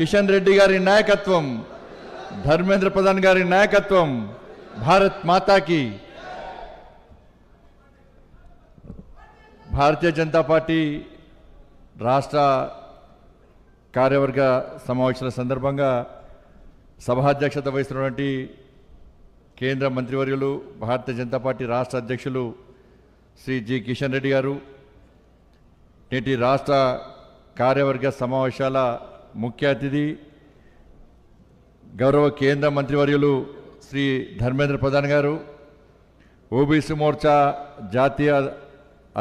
కిషన్ రెడ్డి గారి నాయకత్వం, ధర్మేంద్ర ప్రధాన్ గారి నాయకత్వం, భారత్ మాతాకి. భారతీయ జనతా పార్టీ రాష్ట్ర కార్యవర్గ సమావేశాల సందర్భంగా సభాధ్యక్షత వహిస్తున్నటువంటి కేంద్ర మంత్రివర్యులు, భారతీయ జనతా పార్టీ రాష్ట్ర అధ్యక్షులు శ్రీ జి కిషన్ రెడ్డి గారు, నేటి రాష్ట్ర కార్యవర్గ సమావేశాల ముఖ్య అతిథి గౌరవ కేంద్ర మంత్రివర్యులు శ్రీ ధర్మేంద్ర ప్రధాన్ గారు, ఓబీసీ మోర్చా జాతీయ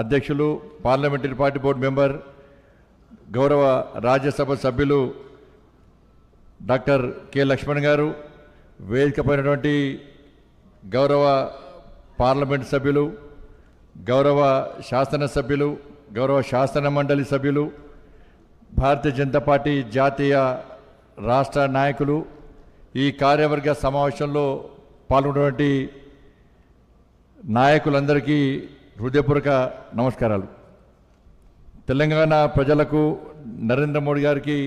అధ్యక్షులు, పార్లమెంటరీ పార్టీ బోర్డు మెంబర్, గౌరవ రాజ్యసభ సభ్యులు డాక్టర్ కె లక్ష్మణ్ గారు, వేదికపైనటువంటి గౌరవ పార్లమెంట్ సభ్యులు, గౌరవ శాసనసభ్యులు, గౌరవ శాసన మండలి సభ్యులు, భారతీయ జనతా పార్టీ జాతీయ రాష్ట్ర నాయకులు, ఈ కార్యవర్గ సమావేశంలో పాల్గొన్నటువంటి నాయకులందరికీ హృదయపూర్వక నమస్కారాలు. తెలంగాణ ప్రజలకు నరేంద్ర మోడీ గారికి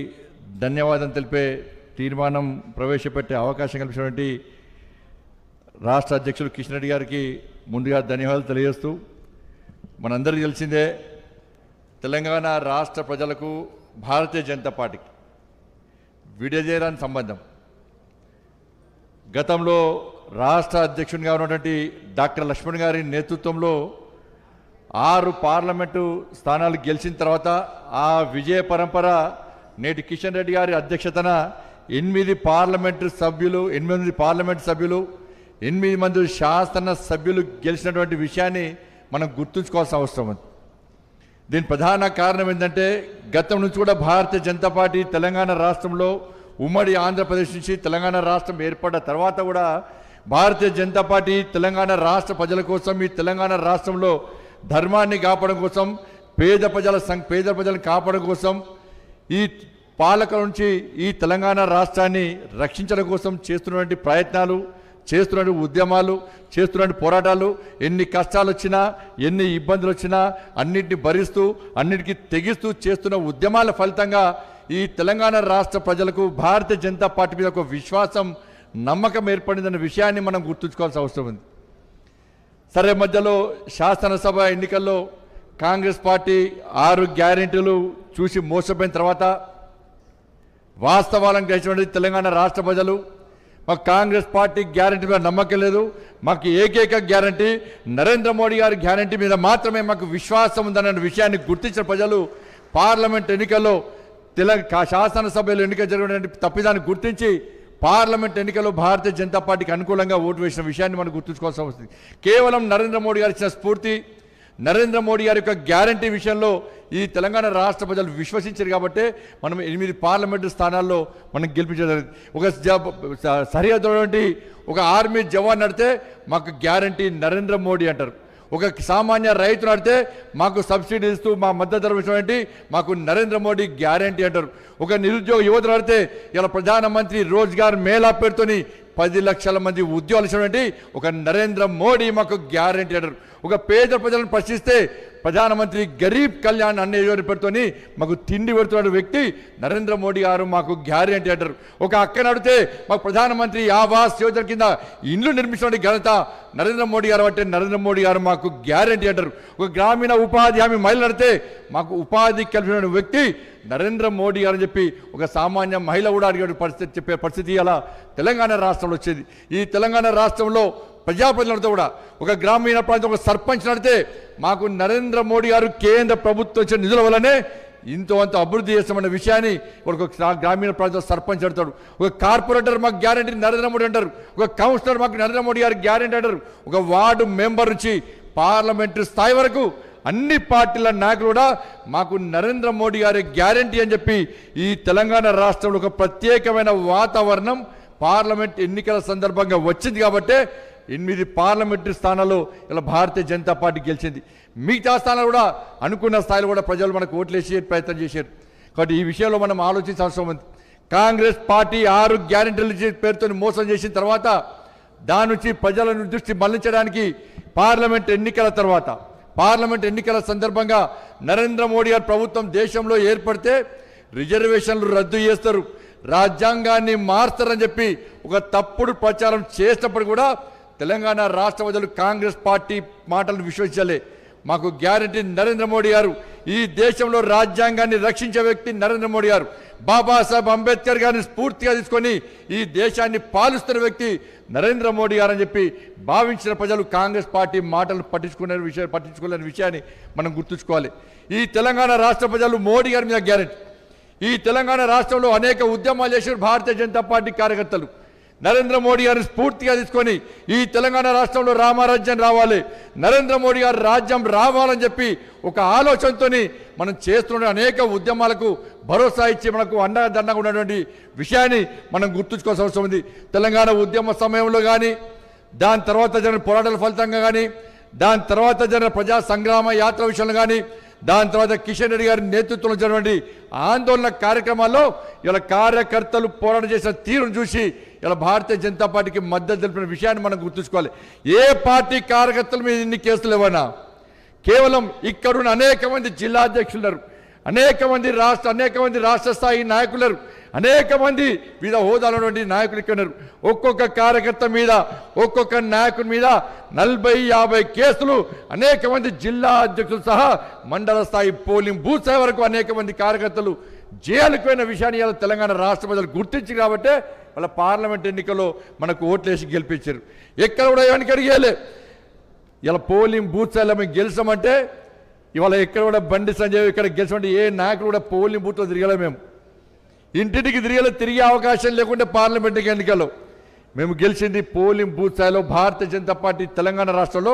ధన్యవాదం తెలిపే తీర్మానం ప్రవేశపెట్టే అవకాశం కల్పించినటువంటి రాష్ట్ర అధ్యక్షులు కిషన్ రెడ్డి గారికి ముందుగా ధన్యవాదాలు తెలియజేస్తూ, మనందరికీ తెలిసిందే తెలంగాణ రాష్ట్ర ప్రజలకు భారతీయ జనతా పార్టీకి విడదీయరాని సంబంధం. గతంలో రాష్ట్ర అధ్యక్షునిగా ఉన్నటువంటి డాక్టర్ లక్ష్మణ్ గారి నేతృత్వంలో 6 పార్లమెంటు స్థానాలు గెలిచిన తర్వాత ఆ విజయ పరంపర నేటి కిషన్ రెడ్డి గారి అధ్యక్షతన 8 పార్లమెంటు సభ్యులు, 8 మంది శాసన సభ్యులు గెలిచినటువంటి విషయాన్ని మనం గుర్తుంచుకోవాల్సిన అవసరం ఉంది. దీని ప్రధాన కారణం ఏంటంటే గతం నుంచి కూడా భారతీయ జనతా పార్టీ తెలంగాణ రాష్ట్రంలో, ఉమ్మడి ఆంధ్రప్రదేశ్ నుంచి తెలంగాణ రాష్ట్రం ఏర్పడ్డ తర్వాత కూడా భారతీయ జనతా పార్టీ తెలంగాణ రాష్ట్ర ప్రజల కోసం, ఈ తెలంగాణ రాష్ట్రంలో ధర్మాన్ని కాపాడడం కోసం, పేద ప్రజలను కాపాడడం కోసం, ఈ పాలకుల నుంచి ఈ తెలంగాణ రాష్ట్రాన్ని రక్షించడం కోసం చేస్తున్నటువంటి ప్రయత్నాలు, చేస్తున్న ఉద్యమాలు, చేస్తున్న పోరాటాలు, ఎన్ని కష్టాలు వచ్చినా, ఎన్ని ఇబ్బందులు వచ్చినా అన్నింటిని భరిస్తూ, అన్నిటికీ తెగిస్తూ చేస్తున్న ఉద్యమాల ఫలితంగా ఈ తెలంగాణ రాష్ట్ర ప్రజలకు భారతీయ జనతా పార్టీ మీద ఒక విశ్వాసం, నమ్మకం ఏర్పడిందన్న విషయాన్ని మనం గుర్తుంచుకోవాల్సిన అవసరం ఉంది. సరే, మధ్యలో శాసనసభ ఎన్నికల్లో కాంగ్రెస్ పార్టీ 6 గ్యారెంటీలు చూసి మోసపోయిన తర్వాత వాస్తవాలను గ్రహించినటువంటి తెలంగాణ రాష్ట్ర ప్రజలు, మాకు కాంగ్రెస్ పార్టీ గ్యారెంటీ మీద నమ్మకం లేదు, మాకు ఏకైక గ్యారెంటీ నరేంద్ర మోడీ గారి గ్యారెంటీ మీద మాత్రమే మాకు విశ్వాసం ఉందన్న విషయాన్ని గుర్తించిన ప్రజలు పార్లమెంట్ ఎన్నికల్లో శాసనసభలో ఎన్నిక జరిగిన తప్పిదాన్ని గుర్తించి పార్లమెంట్ ఎన్నికల్లో భారతీయ జనతా పార్టీకి అనుకూలంగా ఓటు వేసిన విషయాన్ని మనం గుర్తుంచుకోవాల్సిన అవసరం. కేవలం నరేంద్ర మోడీ గారు ఇచ్చిన స్ఫూర్తి, నరేంద్ర మోడీ గారి యొక్క గ్యారంటీ విషయంలో ఈ తెలంగాణ రాష్ట్ర ప్రజలు విశ్వసించారు కాబట్టి మనం 8 పార్లమెంటు స్థానాల్లో మనం గెలిపించడం. ఒక సరిహద్దు ఒక ఆర్మీ జవాన్ నడితే మాకు గ్యారంటీ నరేంద్ర మోడీ అంటారు. ఒక సామాన్య రైతు నడితే మాకు సబ్సిడీ ఇస్తూ మా మద్దతు ధర ఇచ్చినటువంటి మాకు నరేంద్ర మోడీ గ్యారంటీ అంటారు. ఒక నిరుద్యోగ యువత నడితే ఇలా ప్రధానమంత్రి రోజ్గార్ మేళా పేరుతోని 10 లక్షల మంది ఉద్యోగాలు ఇచ్చినటువంటి ఒక నరేంద్ర మోడీ మాకు గ్యారంటీ అంటారు. ఒక పేద ప్రజలను ప్రశ్నిస్తే ప్రధానమంత్రి గరీబ్ కళ్యాణ్ అనే పేరుతోని మాకు తిండి పెడుతున్న వ్యక్తి నరేంద్ర మోడీ గారు మాకు గ్యారంటీ అంటారు. ఒక అక్క నడితే మాకు ప్రధానమంత్రి ఆవాస్ యోజన కింద ఇండ్లు నిర్మించిన ఘనత నరేంద్ర మోడీ గారు అంటే నరేంద్ర మోడీ గారు మాకు గ్యారంటీ అంటారు. ఒక గ్రామీణ ఉపాధి హామీ మహిళ నడితే మాకు ఉపాధి కల్పించిన వ్యక్తి నరేంద్ర మోడీ గారు అని చెప్పి ఒక సామాన్య మహిళ కూడా అడిగే పరిస్థితి చెప్పే పరిస్థితి అలా తెలంగాణ రాష్ట్రంలో వచ్చేది. ఈ తెలంగాణ రాష్ట్రంలో ప్రజాప్రతినిధులతో కూడా ఒక గ్రామీణ ప్రాంతం ఒక సర్పంచ్ నడితే మాకు నరేంద్ర మోడీ గారు కేంద్ర ప్రభుత్వం ఇచ్చిన నిధుల వల్లనే ఇంతో అంత అభివృద్ధి చేస్తామన్న విషయాన్ని ఒక గ్రామీణ ప్రాంతం సర్పంచ్ అడతాడు. ఒక కార్పొరేటర్ మాకు గ్యారంటీ నరేంద్ర మోడీ అంటారు. ఒక కౌన్సిలర్ మాకు నరేంద్ర మోడీ గారు గ్యారంటీ అంటారు. ఒక వార్డు మెంబర్ నుంచి పార్లమెంటరీ స్థాయి వరకు అన్ని పార్టీల నాయకులు కూడా మాకు నరేంద్ర మోడీ గారి గ్యారంటీ అని చెప్పి ఈ తెలంగాణ రాష్ట్రంలో ఒక ప్రత్యేకమైన వాతావరణం పార్లమెంట్ ఎన్నికల సందర్భంగా వచ్చింది. కాబట్టి 8 పార్లమెంటరీ స్థానాల్లో ఇలా భారతీయ జనతా పార్టీ గెలిచింది. మిగతా స్థానాలు కూడా అనుకున్న స్థాయిలో కూడా ప్రజలు మనకు ఓట్లేసే ప్రయత్నం చేశారు. కాబట్టి ఈ విషయంలో మనం ఆలోచించాల్సిన అవసరం ఉంది. కాంగ్రెస్ పార్టీ 6 గ్యారెంటీల పేరుతో మోసం చేసిన తర్వాత దాని నుంచి ప్రజలను దృష్టి మళ్లించడానికి పార్లమెంట్ ఎన్నికల సందర్భంగా నరేంద్ర మోడీ గారి ప్రభుత్వం దేశంలో ఏర్పడితే రిజర్వేషన్లు రద్దు చేస్తారు, రాజ్యాంగాన్ని మార్చారని చెప్పి ఒక తప్పుడు ప్రచారం చేసినప్పుడు కూడా తెలంగాణ రాష్ట్ర ప్రజలు కాంగ్రెస్ పార్టీ మాటలను విశ్వసించాలి. మాకు గ్యారంటీ నరేంద్ర మోడీ గారు. ఈ దేశంలో రాజ్యాంగాన్ని రక్షించే వ్యక్తి నరేంద్ర మోడీ గారు. బాబాసాహెబ్ అంబేద్కర్ గారిని స్ఫూర్తిగా తీసుకొని ఈ దేశాన్ని పాలిస్తున్న వ్యక్తి నరేంద్ర మోడీ గారు అని చెప్పి భావించిన ప్రజలు కాంగ్రెస్ పార్టీ మాటలు పట్టించుకోలేని విషయాన్ని మనం గుర్తుంచుకోవాలి. ఈ తెలంగాణ రాష్ట్ర ప్రజలు మోడీ గారి మీద గ్యారెంటీ. ఈ తెలంగాణ రాష్ట్రంలో అనేక ఉద్యమాలు చేసిన భారతీయ జనతా పార్టీ కార్యకర్తలు నరేంద్ర మోడీ గారిని స్ఫూర్తిగా తీసుకొని ఈ తెలంగాణ రాష్ట్రంలో రామరాజ్యం రావాలి, నరేంద్ర మోడీ గారి రాజ్యం రావాలని చెప్పి ఒక ఆలోచనతో మనం చేస్తున్న అనేక ఉద్యమాలకు భరోసా ఇచ్చి మనకు అండదండగా ఉన్నటువంటి విషయాన్ని మనం గుర్తుంచుకోవాల్సిన అవసరం ఉంది. తెలంగాణ ఉద్యమ సమయంలో కానీ, దాని తర్వాత జరిగిన పోరాటాల ఫలితంగా కానీ, దాని తర్వాత జరిగిన ప్రజా సంగ్రామ యాత్ర విషయంలో కానీ, దాని తర్వాత కిషన్ రెడ్డి గారి నేతృత్వంలో జరిగినటువంటి ఆందోళన కార్యక్రమాల్లో ఇలా కార్యకర్తలు పోరాటం చేసిన తీరును చూసి ఇలా భారతీయ జనతా పార్టీకి మద్దతు తెలిపిన విషయాన్ని మనం గుర్తుంచుకోవాలి. ఏ పార్టీ కార్యకర్తల మీద ఇన్ని కేసులు ఇవ్వనా? కేవలం ఇక్కడున్న అనేక మంది జిల్లా అధ్యక్షులు, అనేక మంది రాష్ట్ర స్థాయి నాయకులు, అనేక మంది వివిధ హోదాలో ఉన్నటువంటి నాయకులు ఇక్కడ ఉన్నారు. ఒక్కొక్క కార్యకర్త మీద, ఒక్కొక్క నాయకుడి మీద 40-50 కేసులు, అనేక మంది జిల్లా అధ్యక్షులు సహా మండల స్థాయి పోలింగ్ బూత్ స్థాయి వరకు అనేక మంది కార్యకర్తలు జైలుకు పోయిన విషయాన్ని ఇలా తెలంగాణ రాష్ట్ర ప్రజలు గుర్తించి కాబట్టి వాళ్ళ పార్లమెంట్ ఎన్నికల్లో మనకు ఓట్లేసి గెలిపించారు. ఎక్కడ కూడా ఎవరికి అడిగేలే. ఇలా పోలింగ్ బూత్ స్థాయిలో మేము గెలిచామంటే ఇవాళ ఎక్కడ కూడా బండి సంజయ్ ఇక్కడ గెలిచామంటే ఏ నాయకుడు కూడా పోలింగ్ బూత్లో తిరగలే. మేము ఇంటింటికి తిరిగే అవకాశం లేకుంటే పార్లమెంట్ ఎన్నికల్లో మేము గెలిచింది పోలింగ్ బూత్ స్థాయిలో. భారతీయ జనతా పార్టీ తెలంగాణ రాష్ట్రంలో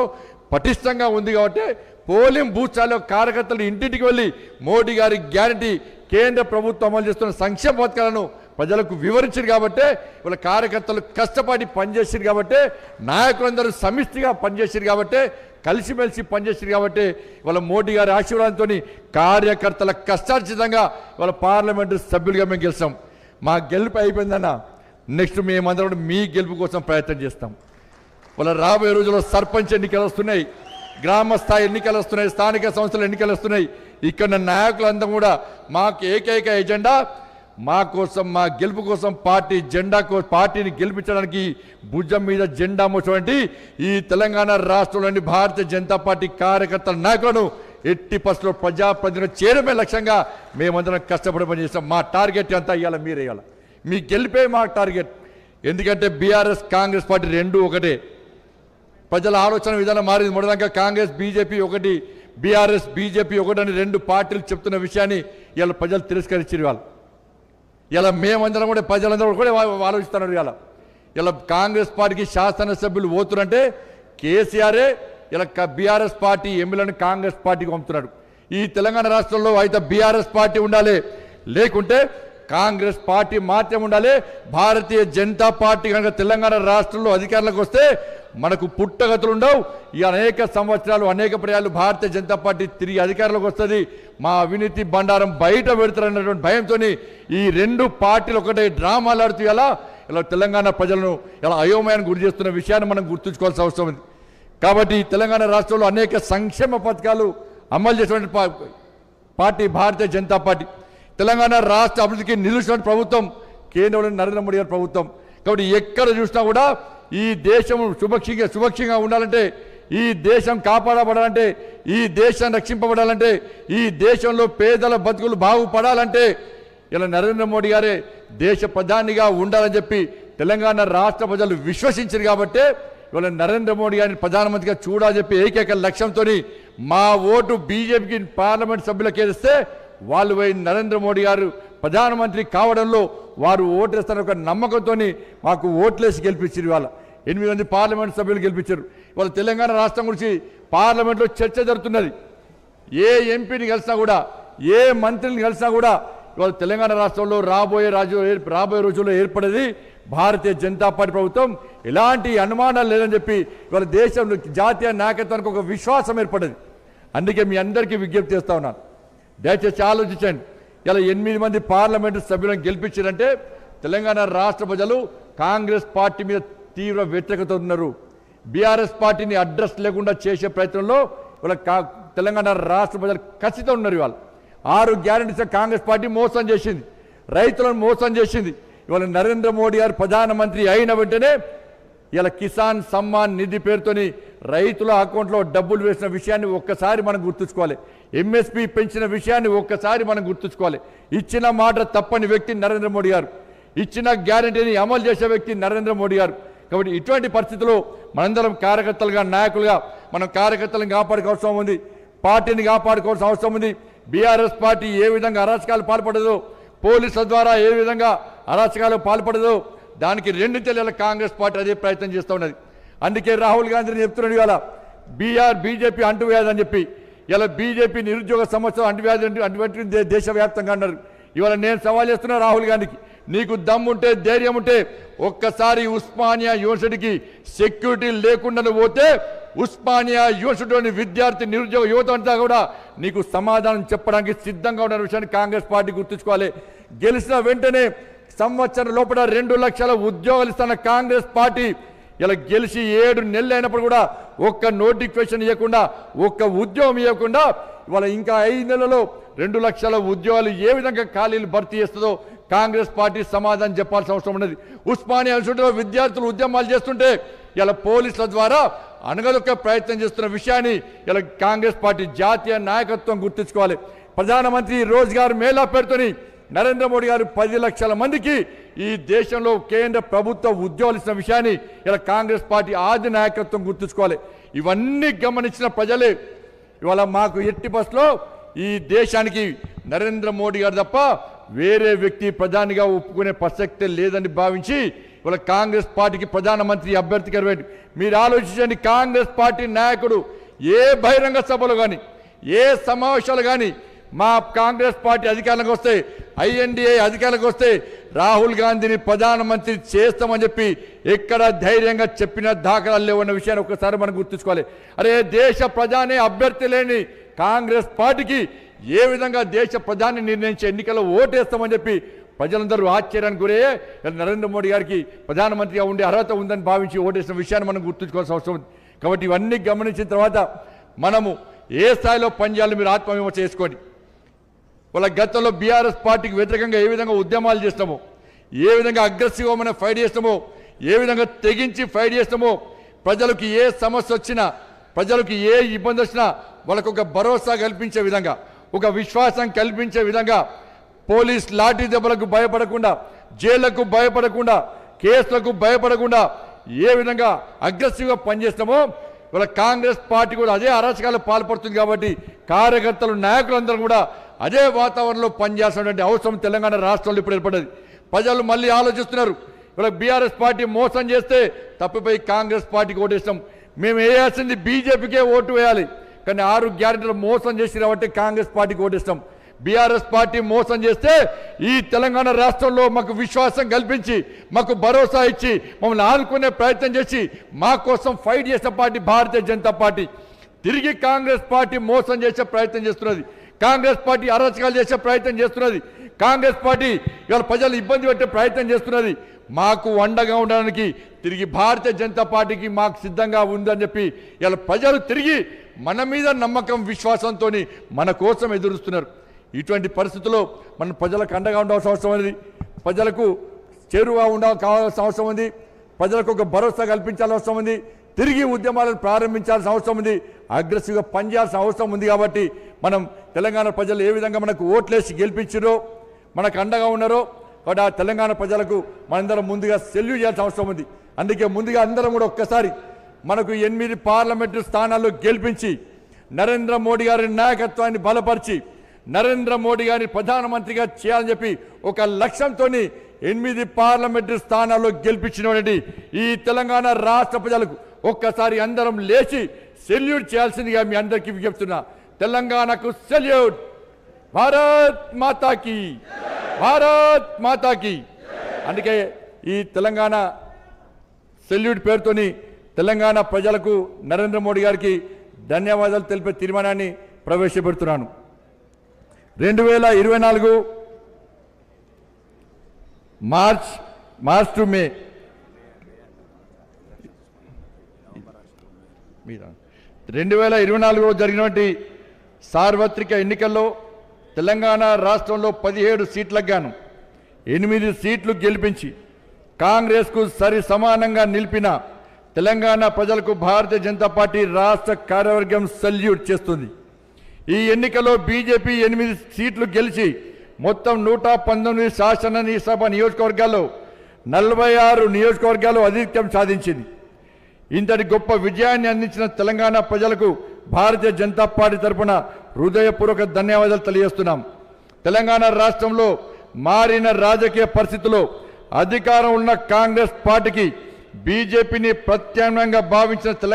పటిష్టంగా ఉంది కాబట్టి పోలింగ్ బూత్ స్థాయిలో కార్యకర్తలు ఇంటింటికి వెళ్ళి మోడీ గారి గ్యారంటీ, కేంద్ర ప్రభుత్వం అమలు చేస్తున్న సంక్షేమ పథకాలను ప్రజలకు వివరించారు కాబట్టి, వాళ్ళ కార్యకర్తలు కష్టపడి పనిచేసారు కాబట్టి, నాయకులందరూ సమిష్టిగా పనిచేసారు కాబట్టి, కలిసిమెలిసి పనిచేసారు కాబట్టి వాళ్ళ మోడీ గారి ఆశీర్వాదంతో కార్యకర్తల కష్టార్జితంగా వాళ్ళ పార్లమెంటు సభ్యులుగా మేము గెలిచాం. మా గెలుపు అయిపోయిందన్న, నెక్స్ట్ మేమందరం మీ గెలుపు కోసం ప్రయత్నం చేస్తాం. వాళ్ళ రాబోయే రోజుల్లో సర్పంచ్ ఎన్నికలు వస్తున్నాయి, గ్రామ స్థాయి ఎన్నికలు వస్తున్నాయి, స్థానిక సంస్థల ఎన్నికలు వస్తున్నాయి. ఇక్కడ నాయకులంతా కూడా మాకు ఏకైక ఎజెండా, మా కోసం, మా గెలుపు కోసం, పార్టీని గెలిపించడానికి భుజం మీద జెండా మోసినటువంటి ఈ తెలంగాణ రాష్ట్రంలోని భారతీయ జనతా పార్టీ కార్యకర్తల నాయకులను ఎట్టి పరిస్థితుల్లో ప్రజాప్రతినిధులు చేరమే లక్ష్యంగా మేమందరం కష్టపడి పనిచేస్తాం. మా టార్గెట్ అంతా ఇవ్వాలి, మీరే ఇవ్వాలి. మీ గెలిపే మా టార్గెట్. ఎందుకంటే బీఆర్ఎస్ కాంగ్రెస్ పార్టీ రెండు ఒకటే. ప్రజల ఆలోచన విధానం మారింది. మొదటిదాకా కాంగ్రెస్ బీజేపీ ఒకటి, బీఆర్ఎస్ బీజేపీ ఒకటి అని రెండు పార్టీలు చెప్తున్న విషయాన్ని ఇలా ప్రజలు తిరస్కరించారు. వాళ్ళు ఇలా మేమందరం కూడా ప్రజలందరూ కూడా ఆలోచిస్తున్నారు. ఇలా కాంగ్రెస్ పార్టీకి శాసనసభ్యులు పోతున్నంటే కేసీఆరే ఇలా బీఆర్ఎస్ పార్టీ ఎమ్మెల్యేలను కాంగ్రెస్ పార్టీకి పంపుతున్నాడు. ఈ తెలంగాణ రాష్ట్రంలో అయితే బీఆర్ఎస్ పార్టీ ఉండాలి, లేకుంటే కాంగ్రెస్ పార్టీ మాత్రమే ఉండాలి. భారతీయ జనతా పార్టీ కనుక తెలంగాణ రాష్ట్రంలో అధికారంలోకి వస్తే మనకు పుట్టగతులు ఉండవు. ఈ అనేక సంవత్సరాలు, అనేక పర్యాలు భారతీయ జనతా పార్టీ తిరిగి అధికారంలోకి వస్తుంది. మా అవినీతి బండారం బయట పెడతారన్నటువంటి భయంతో ఈ రెండు పార్టీలు ఒకటే డ్రామాలు ఆడుతూ ఇలా తెలంగాణ ప్రజలను ఇలా అయోమయాన్ని గురి చేస్తున్న విషయాన్ని మనం గుర్తుంచుకోవాల్సిన అవసరం ఉంది. కాబట్టి తెలంగాణ రాష్ట్రంలో అనేక సంక్షేమ పథకాలు అమలు చేసినటువంటి పార్టీ భారతీయ జనతా పార్టీ. తెలంగాణ రాష్ట్ర అభివృద్ధికి నిలుస్తున్న ప్రభుత్వం కేంద్రంలో నరేంద్ర మోడీ గారి ప్రభుత్వం. కాబట్టి ఎక్కడ చూసినా కూడా ఈ దేశం సుభక్షంగా ఉండాలంటే, ఈ దేశం కాపాడబడాలంటే, ఈ దేశం రక్షింపబడాలంటే, ఈ దేశంలో పేదల బతుకులు బాగుపడాలంటే ఇలా నరేంద్ర మోడీ గారే దేశ ప్రధానిగా ఉండాలని చెప్పి తెలంగాణ రాష్ట్ర ప్రజలు విశ్వసించారు. కాబట్టి ఇవాళ నరేంద్ర మోడీ గారిని ప్రధానమంత్రిగా చూడాలని చెప్పి ఏకైక లక్ష్యంతో మా ఓటు బీజేపీకి పార్లమెంట్ సభ్యులకు వేస్తే వాళ్ళు పోయి నరేంద్ర మోడీ గారు ప్రధానమంత్రి కావడంలో వారు ఓటేస్తారని ఒక నమ్మకంతో మాకు ఓట్లేసి గెలిపించారు. ఇవాళ 8 మంది పార్లమెంట్ సభ్యులు గెలిపించారు. ఇవాళ తెలంగాణ రాష్ట్రం గురించి పార్లమెంట్లో చర్చ జరుగుతున్నది. ఏ ఎంపీని కలిసినా కూడా, ఏ మంత్రిని కలిసినా కూడా ఇవాళ తెలంగాణ రాష్ట్రంలో రాబోయే రోజుల్లో ఏర్పడేది భారతీయ జనతా పార్టీ ప్రభుత్వం. ఎలాంటి అనుమానాలు లేదని చెప్పి ఇవాళ దేశంలో జాతీయ నాయకత్వానికి ఒక విశ్వాసం ఏర్పడేది. అందుకే మీ అందరికీ విజ్ఞప్తి చేస్తా ఉన్నాను, దయచేసి ఆలోచించండి. ఇలా 8 మంది పార్లమెంటు సభ్యులను గెలిపించారంటే తెలంగాణ రాష్ట్ర ప్రజలు కాంగ్రెస్ పార్టీ మీద తీవ్ర వ్యతిరేకత ఉన్నారు. బీఆర్ఎస్ పార్టీని అడ్రస్ లేకుండా చేసే ప్రయత్నంలో వాళ్ళ తెలంగాణ రాష్ట్ర ప్రజలు ఖచ్చితంగా ఉన్నారు. ఇవాళ 6 గ్యారెంటీస్ కాంగ్రెస్ పార్టీ మోసం చేసింది. రైతులను మోసం చేసింది. ఇవాళ నరేంద్ర మోడీ గారు ప్రధానమంత్రి అయిన వెంటనే ఇలా కిసాన్ సమ్మాన్ నిధి పేరుతోని రైతుల అకౌంట్లో డబ్బులు వేసిన విషయాన్ని ఒక్కసారి మనం గుర్తుంచుకోవాలి. ఎంఎస్పీ పెంచిన విషయాన్ని ఒక్కసారి మనం గుర్తుంచుకోవాలి. ఇచ్చిన మాట తప్పని వ్యక్తి నరేంద్ర మోడీ గారు, ఇచ్చిన గ్యారంటీని అమలు చేసే వ్యక్తి నరేంద్ర మోడీ గారు. కాబట్టి ఇటువంటి పరిస్థితుల్లో మనందరం కార్యకర్తలుగా నాయకులుగా మనం కార్యకర్తలను కాపాడుకోవాల్సిన అవసరం ఉంది, పార్టీని కాపాడుకోవాల్సిన అవసరం ఉంది. బీఆర్ఎస్ పార్టీ ఏ విధంగా అరాచకాలు పాల్పడదో, పోలీసుల ద్వారా ఏ విధంగా అరాచకాలు పాల్పడదో దానికి 2 తెల్లల కాంగ్రెస్ పార్టీ అదే ప్రయత్నం చేస్తూ ఉన్నది. అందుకే రాహుల్ గాంధీని చెప్తున్నాడు ఇవాళ బీజేపీ అంటువ్యాధి అని చెప్పి. ఇలా బీజేపీ నిరుద్యోగ సమస్య అంటువ్యాధి దేశవ్యాప్తంగా అన్నారు. ఇవాళ నేను సవాల్ చేస్తున్నా రాహుల్ గాంధీకి, నీకు దమ్ముంటే ధైర్యం ఉంటే ఒక్కసారి ఉస్మానియా యూనివర్సిటీకి సెక్యూరిటీ లేకుండా పోతే ఉస్మానియా యూనివర్సిటీలోని విద్యార్థి నిరుద్యోగ యువత అంతా కూడా నీకు సమాధానం చెప్పడానికి సిద్ధంగా ఉన్న విషయాన్ని కాంగ్రెస్ పార్టీ గుర్తుంచుకోవాలి. గెలిచిన వెంటనే సంవత్సరం లోపల 2 లక్షల ఉద్యోగాలు ఇస్తున్న కాంగ్రెస్ పార్టీ ఇలా గెలిచి 7 నెలలు అయినప్పుడు కూడా ఒక్క నోటిఫికేషన్ ఇవ్వకుండా, ఒక్క ఉద్యోగం ఇవ్వకుండా ఇవాళ ఇంకా 5 నెలల్లో 2 లక్షల ఉద్యోగాలు ఏ విధంగా ఖాళీలు భర్తీ చేస్తుందో కాంగ్రెస్ పార్టీ సమాధానం చెప్పాల్సిన అవసరం ఉన్నది. ఉస్మానియా యూనివర్సిటీలో విద్యార్థులు ఉద్యమాలు చేస్తుంటే ఇలా పోలీసుల ద్వారా అణగదొక్కే ప్రయత్నం చేస్తున్న విషయాన్ని ఇలా కాంగ్రెస్ పార్టీ జాతీయ నాయకత్వం గుర్తుంచుకోవాలి. ప్రధానమంత్రి రోజ్గార్ మేళా పేరుతోని నరేంద్ర మోడీ గారు 10 లక్షల మందికి ఈ దేశంలో కేంద్ర ప్రభుత్వ ఉద్యోగాలు ఇచ్చిన విషయాన్ని ఇలా కాంగ్రెస్ పార్టీ ఆది నాయకత్వం గుర్తుంచుకోవాలి. ఇవన్నీ గమనించిన ప్రజలే ఇవాళ మాకు ఎట్టి బస్సులో ఈ దేశానికి నరేంద్ర మోడీ గారు తప్ప వేరే వ్యక్తి ప్రధానిగా ఒప్పుకునే ప్రసక్తే లేదని భావించి ఇవాళ కాంగ్రెస్ పార్టీకి ప్రధానమంత్రి అభ్యర్థి గారు మీరు ఆలోచించండి. కాంగ్రెస్ పార్టీ నాయకుడు ఏ బహిరంగ సభలు కానీ ఏ సమావేశాలు కానీ మా కాంగ్రెస్ పార్టీ అధికారంలోకి వస్తే, ఐఎన్డీఏ అధికారంలోకి వస్తే రాహుల్ గాంధీని ప్రధానమంత్రి చేస్తామని చెప్పి ఎక్కడ ధైర్యంగా చెప్పిన దాఖలాలు లేవన్న విషయాన్ని ఒక్కసారి మనం గుర్తుంచుకోవాలి. అరే దేశ ప్రధాని అభ్యర్థి లేని కాంగ్రెస్ పార్టీకి ఏ విధంగా దేశ ప్రధాని నిర్ణయించే ఎన్నికల్లో ఓటేస్తామని చెప్పి ప్రజలందరూ ఆశ్చర్యానికి గురయ్యే నరేంద్ర మోడీ గారికి ప్రధానమంత్రిగా ఉండే అర్హత ఉందని భావించి ఓటేసిన విషయాన్ని మనం గుర్తుంచుకోవాల్సిన అవసరం ఉంది. కాబట్టి ఇవన్నీ గమనించిన తర్వాత మనము ఏ స్థాయిలో పనిచేయాలో మీరు ఆత్మవిమర్శ చేసుకోండి. వాళ్ళ గతంలో బీఆర్ఎస్ పార్టీకి వ్యతిరేకంగా ఏ విధంగా ఉద్యమాలు చేస్తామో, ఏ విధంగా అగ్రెసివ్గా మనం ఫైట్ చేస్తామో, ఏ విధంగా తెగించి ఫైట్ చేస్తామో, ప్రజలకు ఏ సమస్య వచ్చినా, ప్రజలకు ఏ ఇబ్బంది వచ్చినా వాళ్ళకు ఒక భరోసా కల్పించే విధంగా, ఒక విశ్వాసం కల్పించే విధంగా, పోలీస్ లాఠీ దెబ్బలకు భయపడకుండా, జైళ్లకు భయపడకుండా, కేసులకు భయపడకుండా ఏ విధంగా అగ్రెసివ్గా పనిచేస్తామో వాళ్ళ కాంగ్రెస్ పార్టీ కూడా అదే అరాచకాలకు పాల్పడుతుంది. కాబట్టి కార్యకర్తలు నాయకులందరూ కూడా అదే వాతావరణంలో పనిచేయాల్సినటువంటి అవసరం తెలంగాణ రాష్ట్రంలో ఇప్పుడు ఏర్పడ్డది. ప్రజలు మళ్ళీ ఆలోచిస్తున్నారు. ఇవాళ బీఆర్ఎస్ పార్టీ మోసం చేస్తే తప్పిపోయి కాంగ్రెస్ పార్టీకి ఓటేస్తాం. మేము వేయాల్సింది బీజేపీకే ఓటు వేయాలి, కానీ 6 గ్యారెంటీలు మోసం చేసి కాబట్టి కాంగ్రెస్ పార్టీకి ఓటేస్తాం. బీఆర్ఎస్ పార్టీ మోసం చేస్తే ఈ తెలంగాణ రాష్ట్రంలో మాకు విశ్వాసం కల్పించి, మాకు భరోసా ఇచ్చి, మమ్మల్ని ఆదుకునే ప్రయత్నం చేసి మా కోసం ఫైట్ చేసిన పార్టీ భారతీయ జనతా పార్టీ. తిరిగి కాంగ్రెస్ పార్టీ మోసం చేసే ప్రయత్నం చేస్తున్నది, కాంగ్రెస్ పార్టీ అరాచకాలు చేసే ప్రయత్నం చేస్తున్నది, కాంగ్రెస్ పార్టీ ఇవాళ ప్రజలు ఇబ్బంది పెట్టే ప్రయత్నం చేస్తున్నది. మాకు అండగా ఉండడానికి తిరిగి భారతీయ జనతా పార్టీకి మాకు సిద్ధంగా ఉందని చెప్పి ఇవాళ ప్రజలు తిరిగి మన మీద నమ్మకం విశ్వాసంతో మన కోసం ఎదురుస్తున్నారు. ఇటువంటి పరిస్థితుల్లో మనం ప్రజలకు అండగా ఉండాల్సిన అవసరం ఉంది, ప్రజలకు చేరువగా కావాల్సిన అవసరం ఉంది, ప్రజలకు ఒక భరోసా కల్పించాల్సిన అవసరం ఉంది, తిరిగి ఉద్యమాలను ప్రారంభించాల్సిన అవసరం ఉంది, అగ్రెసివ్గా పనిచేయాల్సిన అవసరం ఉంది. కాబట్టి మనం తెలంగాణ ప్రజలు ఏ విధంగా మనకు ఓట్లేసి గెలిపించారో, మనకు అండగా ఉన్నారో, కాబట్టి ఆ తెలంగాణ ప్రజలకు మనందరం ముందుగా సెల్యూట్ చేయాల్సిన అవసరం ఉంది. అందుకే ముందుగా అందరం కూడా ఒక్కసారి మనకు 8 పార్లమెంటు స్థానాల్లో గెలిపించి నరేంద్ర మోడీ గారి నాయకత్వాన్ని బలపరిచి నరేంద్ర మోడీ గారిని ప్రధానమంత్రిగా చేయాలని చెప్పి ఒక లక్ష్యంతో 8 పార్లమెంటు స్థానాల్లో గెలిపించినటువంటి ఈ తెలంగాణ రాష్ట్ర ప్రజలకు ఒక్కసారి అందరం లేచి సెల్యూట్ చేయాల్సిందిగా మీ అందరికీ విజ్ఞప్తున్నా. తెలంగాణకు సెల్యూట్. భారత్ మాతాకి, భారత్ మాతాకి. అందుకే ఈ తెలంగాణ సెల్యూట్ పేరుతోని తెలంగాణ ప్రజలకు నరేంద్ర మోడీ గారికి ధన్యవాదాలు తెలిపే తీర్మానాన్ని ప్రవేశపెడుతున్నాను. 2024 మార్చ్ టు మే 2024లో జరిగినటువంటి సార్వత్రిక ఎన్నికల్లో తెలంగాణ రాష్ట్రంలో 17 సీట్లకు గాను 8 సీట్లు గెలిపించి కాంగ్రెస్కు సరి సమానంగా నిలిపిన తెలంగాణ ప్రజలకు భారతీయ జనతా పార్టీ రాష్ట్ర కార్యవర్గం సల్యూట్ చేస్తుంది. ఈ ఎన్నికలో బీజేపీ 8 సీట్లు గెలిచి మొత్తం 119 శాసనసభ నియోజకవర్గాల్లో 46 నియోజకవర్గాలు ఆధిక్యం సాధించింది. ఇంతటి గొప్ప విజయాన్ని అందించిన తెలంగాణ ప్రజలకు భారతీయ జనతా పార్టీ తరఫున హృదయపూర్వక ధన్యవాదాలు తెలియజేస్తున్నాం. తెలంగాణ రాష్ట్రంలో మారిన రాజకీయ పరిస్థితుల్లో అధికారం ఉన్న కాంగ్రెస్ పార్టీకి బీజేపీని ప్రత్యామ్నాయంగా భావించిన తెలంగాణ